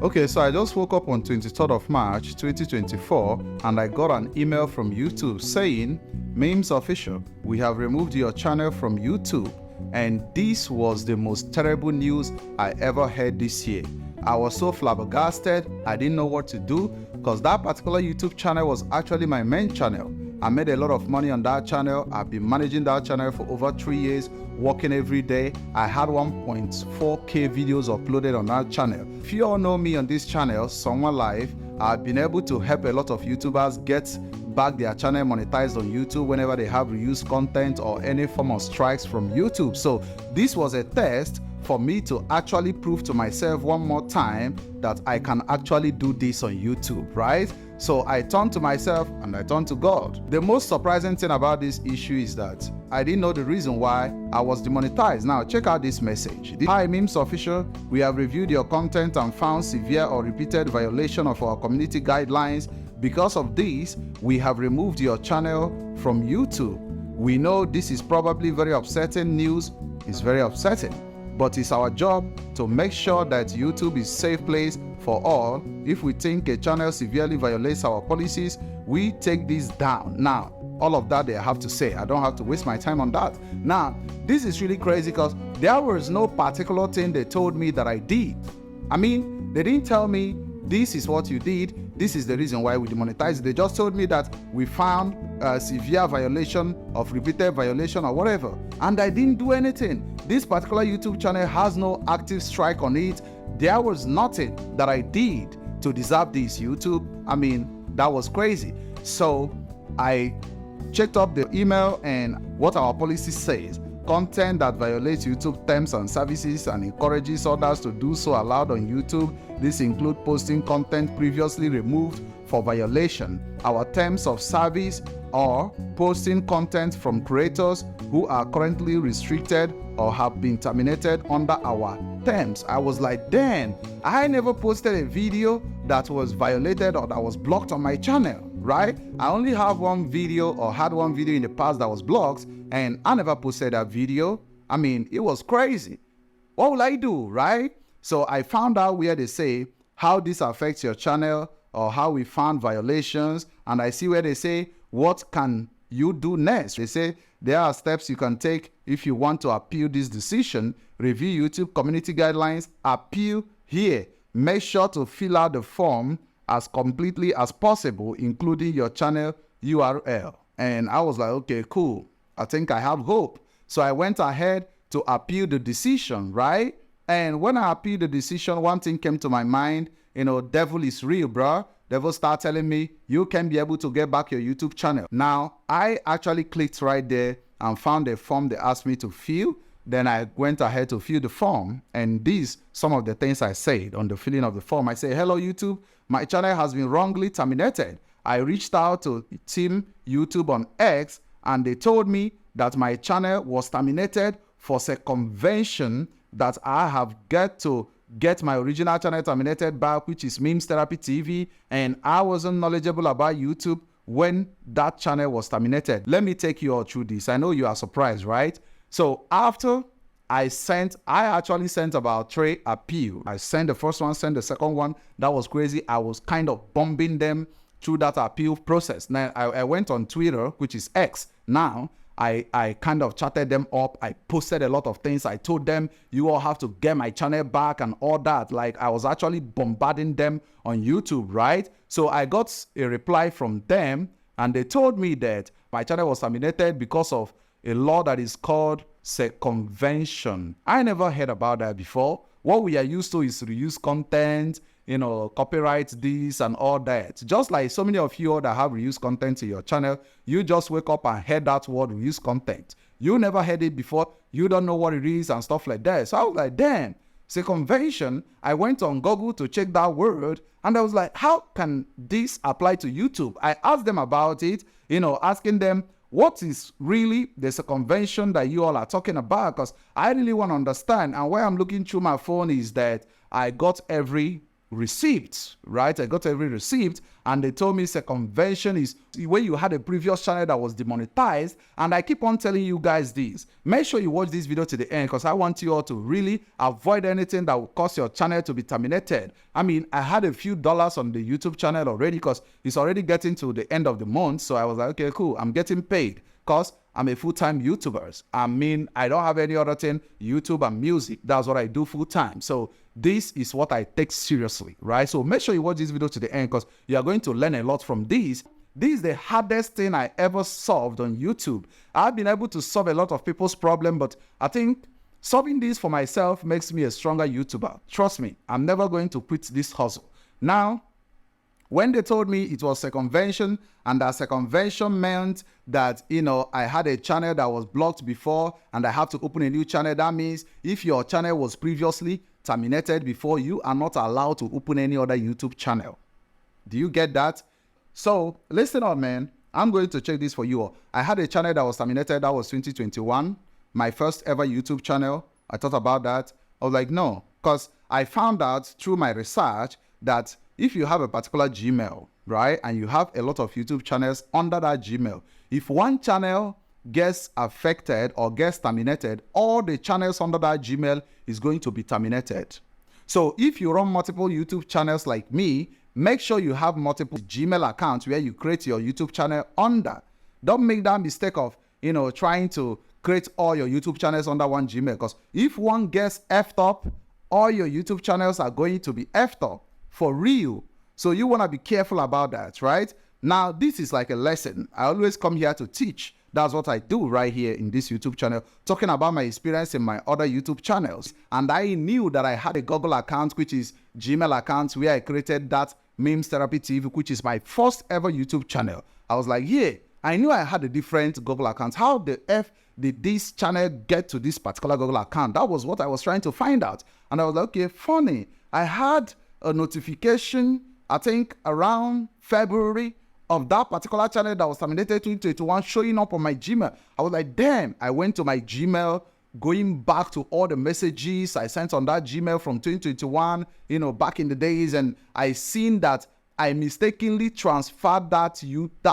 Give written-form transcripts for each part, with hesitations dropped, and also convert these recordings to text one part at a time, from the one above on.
Okay, so I just woke up on 23rd of March 2024 and I got an email from YouTube saying, Memes Official, we have removed your channel from YouTube. And this was the most terrible news I ever heard this year. I was so flabbergasted, I didn't know what to do because that particular YouTube channel was actually my main channel. I made a lot of money on that channel. I've been managing that channel for over 3 years, working every day. I had 1.4K videos uploaded on that channel. If you all know me on this channel, Someone Live, I've been able to help a lot of YouTubers get back their channel monetized on YouTube whenever they have reused content or any form of strikes from YouTube. So this was a test for me to actually prove to myself one more time that I can actually do this on YouTube, right? So I turned to myself and I turned to God. The most surprising thing about this issue is that I didn't know the reason why I was demonetized. Now check out this message. Hi Memes Official, we have reviewed your content and found severe or repeated violation of our community guidelines. Because of this, we have removed your channel from YouTube. We know this is probably very upsetting news. It's very upsetting. But it's our job to make sure that YouTube is a safe place for all. If we think a channel severely violates our policies, we take this down. Now, all of that they have to say. I don't have to waste my time on that. Now, this is really crazy because there was no particular thing they told me that I did. I mean, they didn't tell me this is what you did. This is the reason why we demonetized. They just told me that we found a severe violation of repeated violation or whatever. And I didn't do anything. This particular YouTube channel has no active strike on it. There was nothing that I did to deserve this, YouTube. I mean, that was crazy. So I checked up the email and what our policy says. Content that violates YouTube terms and services and encourages others to do so allowed on YouTube. This includes posting content previously removed for violation, our terms of service, or posting content from creators who are currently restricted or have been terminated under our terms. I was like, damn, I never posted a video that was violated or that was blocked on my channel, right? I only have one video or had one video in the past that was blocked and I never posted that video. I mean, it was crazy. What will I do, right? So I found out where they say how this affects your channel or how we found violations. And I see where they say, what can you do next? They say there are steps you can take if you want to appeal this decision. Review YouTube community guidelines, appeal here. Make sure to fill out the form as completely as possible, including your channel URL. And I was like, okay, cool. I think I have hope. So I went ahead to appeal the decision, right? And when I appealed the decision, one thing came to my mind, devil is real, bro. Devil start telling me, you can be able to get back your YouTube channel. Now, I actually clicked right there and found a form they asked me to fill. Then I went ahead to fill the form. And these, some of the things I said on the filling of the form. I say, hello, YouTube. My channel has been wrongly terminated. I reached out to Team YouTube on X, and they told me that my channel was terminated for circumvention, that I have got to get my original channel terminated back, which is Memes Therapy TV, and I wasn't knowledgeable about YouTube when that channel was terminated. Let me take you all through this. I know you are surprised, right? So after I actually sent about 3 appeals. I sent the first one, sent the second one. That was crazy. I was kind of bombing them through that appeal process. Now I went on Twitter, which is X now. I kind of chatted them up. I posted a lot of things. I told them, you all have to get my channel back and all that. Like, I was actually bombarding them on YouTube, right? So I got a reply from them and they told me that my channel was terminated because of a law that is called circumvention. I never heard about that before. What we are used to is reuse content, copyright this and all that. Just like so many of you that have reused content in your channel, you just wake up and heard that word reuse content. You never heard it before. You don't know what it is and stuff like that. So I was like, damn, circumvention. I went on Google to check that word and I was like, how can this apply to YouTube? I asked them about it, asking them, what is really the circumvention that you all are talking about? Because I really want to understand. And where I'm looking through my phone is that I got every receipt, right? I got every receipt, and they told me circumvention is when you had a previous channel that was demonetized. And I keep on telling you guys this. Make sure you watch this video to the end, because I want you all to really avoid anything that will cause your channel to be terminated. I mean, I had a few dollars on the YouTube channel already, because it's already getting to the end of the month. So I was like, okay, cool, I'm getting paid, because I'm a full-time YouTuber. I mean, I don't have any other thing, YouTube and music. That's what I do full-time. So this is what I take seriously, right? So make sure you watch this video to the end, because you are going to learn a lot from this. This is the hardest thing I ever solved on YouTube. I've been able to solve a lot of people's problem, but I think solving this for myself makes me a stronger YouTuber. Trust me, I'm never going to quit this hustle. Now, when they told me it was circumvention, and that circumvention meant that, I had a channel that was blocked before and I have to open a new channel, that means if your channel was previously terminated before, you are not allowed to open any other YouTube channel. Do you get that? So listen up, man. I'm going to check this for you all. I had a channel that was terminated. That was 2021. My first ever YouTube channel. I thought about that. I was like, no, because I found out through my research that if you have a particular Gmail, right, and you have a lot of YouTube channels under that Gmail, if one channel gets affected or gets terminated, all the channels under that Gmail is going to be terminated. So if you run multiple YouTube channels like me, make sure you have multiple Gmail accounts where you create your YouTube channel under. Don't make that mistake of, trying to create all your YouTube channels under one Gmail, because if one gets effed up, all your YouTube channels are going to be effed up for real. So you want to be careful about that, right? Now, this is like a lesson. I always come here to teach. That's what I do right here in this YouTube channel, talking about my experience in my other YouTube channels. And I knew that I had a Google account, which is Gmail account, where I created that Memes Therapy TV, which is my first ever YouTube channel. I was like, yeah, I knew I had a different Google account. How the F did this channel get to this particular Google account? That was what I was trying to find out. And I was like, okay, funny. I had a notification, I think around February, of that particular channel that was terminated 2021 showing up on my Gmail. I was like, damn. I went to my Gmail, going back to all the messages I sent on that Gmail from 2021, back in the days, and I seen that I mistakenly transferred that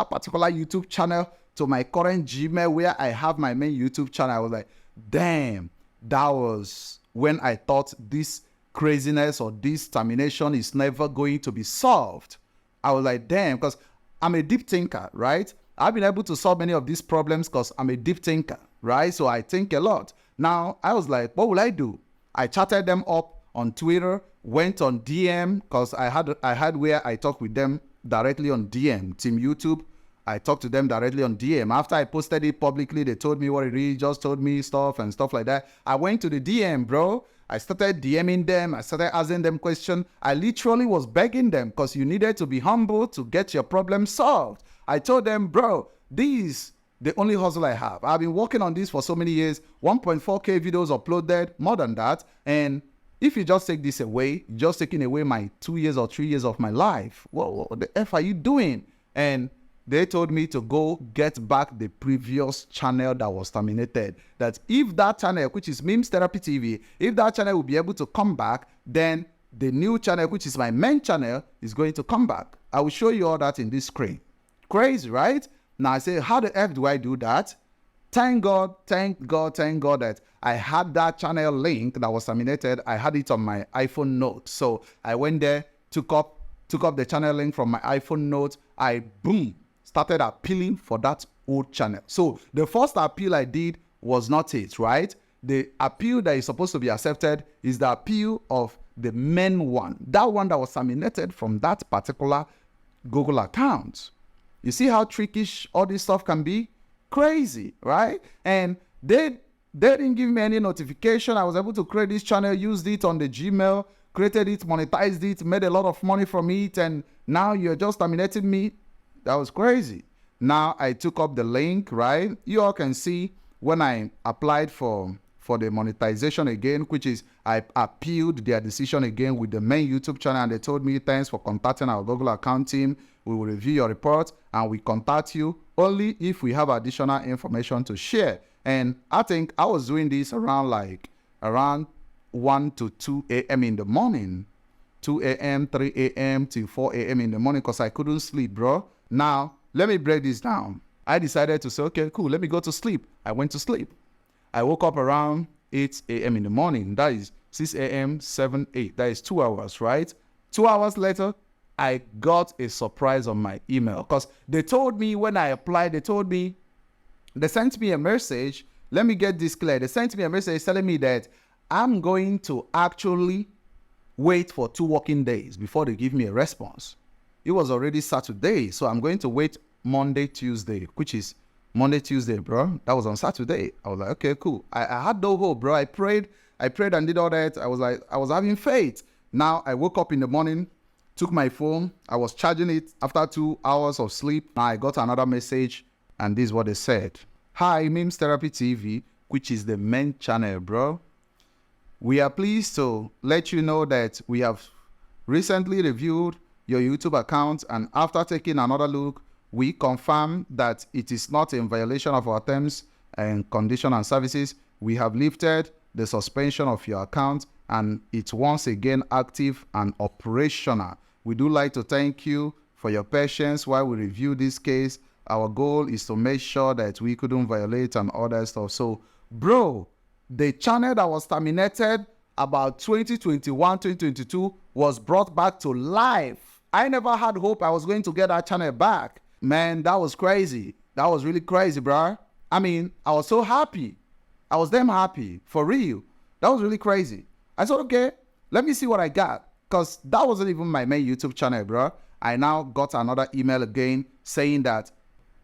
particular YouTube channel to my current Gmail where I have my main YouTube channel. I was like, damn, that was when I thought this craziness or this termination is never going to be solved. I was like, damn, because I'm a deep thinker, right? I've been able to solve many of these problems because I'm a deep thinker, right? So I think a lot. Now, I was like, what will I do? I chatted them up on Twitter, went on DM, because I had where I talk with them directly on DM. Team YouTube, I talked to them directly on DM. After I posted it publicly, they told me what it is, just told me stuff and stuff like that. I went to the DM, bro. I started DMing them. I started asking them questions. I literally was begging them, because you needed to be humble to get your problem solved. I told them, bro, this is the only hustle I have. I've been working on this for so many years. 1.4K videos uploaded, more than that. And if you just take this away, you're just taking away my 2 years or 3 years of my life. What the F are you doing? And they told me to go get back the previous channel that was terminated. That if that channel, which is Memes Therapy TV, if that channel will be able to come back, then the new channel, which is my main channel, is going to come back. I will show you all that in this screen. Crazy, right? Now I say, how the F do I do that? Thank God that I had that channel link that was terminated. I had it on my iPhone Note. So I went there, took up the channel link from my iPhone Note. Boom, started appealing for that old channel. So the first appeal I did was not it, right? The appeal that is supposed to be accepted is the appeal of the main one. That one that was terminated from that particular Google account. You see how trickish all this stuff can be? Crazy, right? And they didn't give me any notification. I was able to create this channel, used it on the Gmail, created it, monetized it, made a lot of money from it, and now you're just terminating me. That was crazy. Now I took up the link, right? You all can see when I applied for the monetization again, which is I appealed their decision again with the main YouTube channel, and they told me, thanks for contacting our Google account team. We will review your report and we contact you only if we have additional information to share. And I think I was doing this around 1 to 2 a.m. in the morning. 2 a.m., 3 a.m. till 4 a.m. in the morning because I couldn't sleep, bro. Now, let me break this down. I decided to say, okay, cool, let me go to sleep. I went to sleep. I woke up around 8 a.m. in the morning. That is 6 a.m., 7, 8. That is 2 hours, right? 2 hours later, I got a surprise on my email because they told me when I applied, they sent me a message. Let me get this clear. They sent me a message telling me that I'm going to actually wait for 2 working days before they give me a response. It was already Saturday, so I'm going to wait Monday, Tuesday, which is Monday, Tuesday, bro. That was on Saturday. I was like, okay, cool. I had no hope, bro. I prayed and did all that. I was having faith. Now I woke up in the morning, took my phone. I was charging it after 2 hours of sleep. Now I got another message, and this is what they said. Hi, Memes Therapy TV, which is the main channel, bro. We are pleased to let you know that we have recently reviewed your YouTube account, and after taking another look, we confirm that it is not in violation of our terms and conditions and services. We have lifted the suspension of your account, and it's once again active and operational. We do like to thank you for your patience while we review this case. Our goal is to make sure that we couldn't violate and other stuff. So, bro, the channel that was terminated about 2021, 2022 was brought back to life. I never had hope I was going to get that channel back. Man, that was crazy. That was really crazy, bro. I mean, I was so happy. I was damn happy, for real. That was really crazy. I said, okay, let me see what I got. Because that wasn't even my main YouTube channel, bro. I now got another email again saying that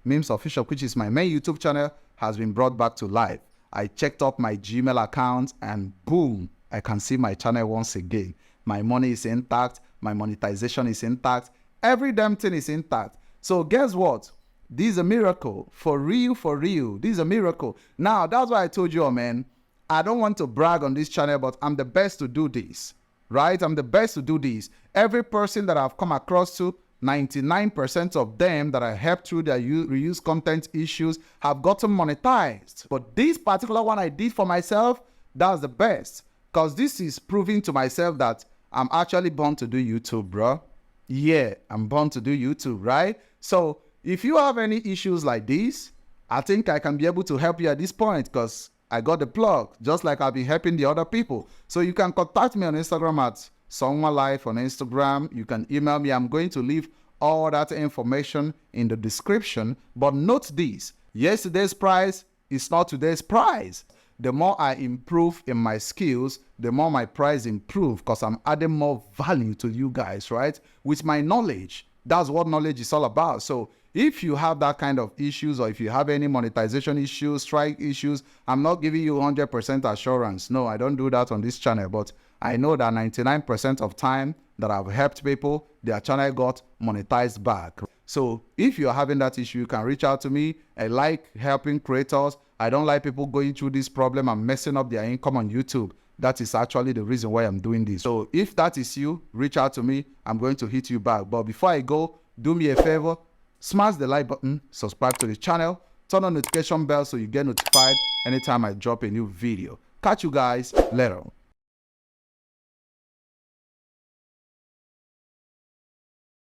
Memes Official, which is my main YouTube channel, has been brought back to life. I checked up my Gmail account and boom, I can see my channel once again. My money is intact. My monetization is intact. Every damn thing is intact. So guess what? This is a miracle. For real, for real. This is a miracle. Now, that's why I told you, man, I don't want to brag on this channel, but I'm the best to do this. Right? I'm the best to do this. Every person that I've come across to, 99% of them that I helped through their reuse content issues have gotten monetized. But this particular one I did for myself, that's the best. Because this is proving to myself that I'm actually born to do YouTube, bro. Yeah, I'm born to do YouTube, right? So if you have any issues like this, I think I can be able to help you at this point because I got the plug, just like I've been helping the other people. So you can contact me on Instagram at SongmaLife on Instagram. You can email me. I'm going to leave all that information in the description. But note this, yesterday's price is not today's price. The more I improve in my skills, the more my price improves because I'm adding more value to you guys, right? With my knowledge. That's what knowledge is all about. So if you have that kind of issues or if you have any monetization issues, strike issues, I'm not giving you 100% assurance. No, I don't do that on this channel. But I know that 99% of time that I've helped people, their channel got monetized back. So if you're having that issue, you can reach out to me. I like helping creators. I don't like people going through this problem and messing up their income on YouTube. That is actually the reason why I'm doing this. So if that is you, reach out to me. I'm going to hit you back. But before I go, do me a favor, smash the like button, subscribe to the channel, turn on notification bell so you get notified anytime I drop a new video. Catch you guys later.